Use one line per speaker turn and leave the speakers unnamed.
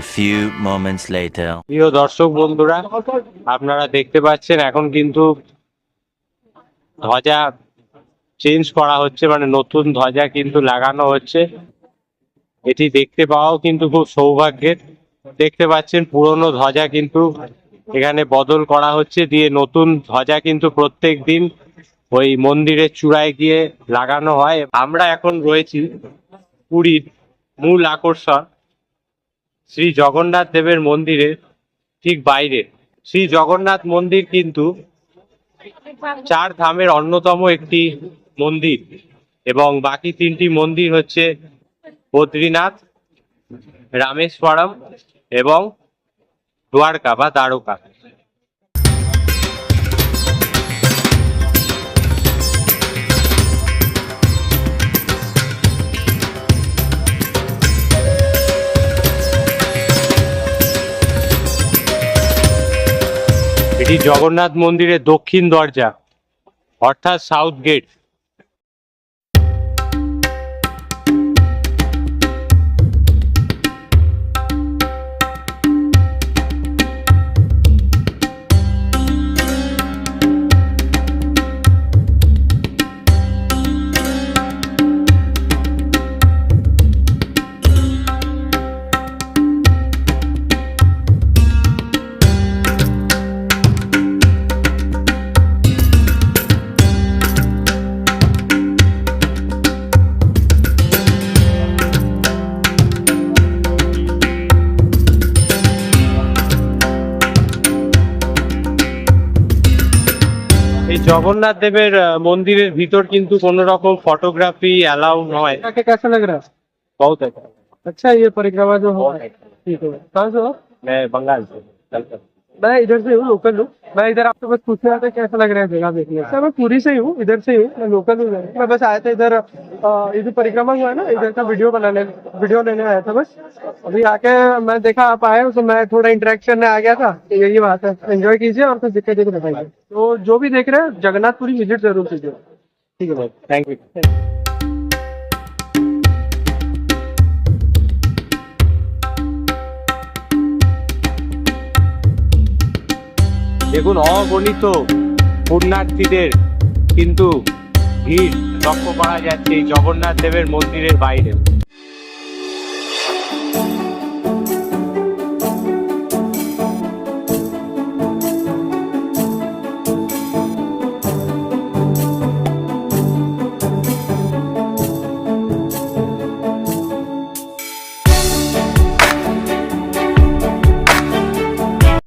A few moments later.
প্রিয় দর্শক বন্ধুরা, আপনারা দেখতে পাচ্ছেন এখন কিন্তু ধ্বজা চেঞ্জ করা হচ্ছে, মানে নতুন ধ্বজা কিন্তু লাগানো হচ্ছে। এটি দেখতে পাওয়াও কিন্তু খুব সৌভাগ্যের। দেখতে পাচ্ছেন পুরনো ধ্বজা কিন্তু এখানে বদল করা হচ্ছে, দিয়ে নতুন ধ্বজা কিন্তু প্রত্যেক দিন ওই মন্দিরের চূড়ায় গিয়ে লাগানো হয়। আমরা এখন রয়েছি পুরীর মূল আকর্ষণ শ্রী জগন্নাথ দেবের মন্দিরের ঠিক বাইরে। শ্রী জগন্নাথ মন্দির কিন্তু চার ধামের অন্যতম একটি মন্দির, এবং বাকি তিনটি মন্দির হচ্ছে বদ্রীনাথ, রামেশ্বরম এবং দ্বারকা বা দ্বারকা। এটি জগন্নাথ মন্দিরের দক্ষিণ দরজা, অর্থাৎ সাউথ গেট। এই জগন্নাথ দেবের মন্দিরের ভিতর কিন্তু কোনো রকম ফটোগ্রাফি অ্যালাউ নয়।
कैसा लग रहा है?
बहुत अच्छा।
अच्छा, ये परिक्रमा जो हो ठीक है। कहाँ से हो?
मैं बंगाल से, कलकत्ता।
मैं इधर से हूँ, लोकल हूँ। मैं इधर आपको बस पूछ रहा था कैसा लग रहा है जगह देखने से। मैं पूरी से ही हूँ, इधर से ही हूँ, मैं लोकल हूँ। मैं बस आया था इधर, ये जो परिक्रमा हुआ है ना, इधर का वीडियो लेने आया था बस। अभी आके मैं देखा आप आए हो, तो मैं थोड़ा इंटरेक्शन में आ गया था। तो यही बात है, एंजॉय कीजिए और कुछ दिक्कत देखो बताइए। तो जो भी देख रहे हैं जगन्नाथपुरी विजिट जरूर कीजिए।
ठीक है भाई, थैंक यू। দেখুন, অগণিত পুণ্যার্থীদের কিন্তু ভিড় লক্ষ্য করা যাচ্ছে এই জগন্নাথ দেবের মন্দিরের বাইরে।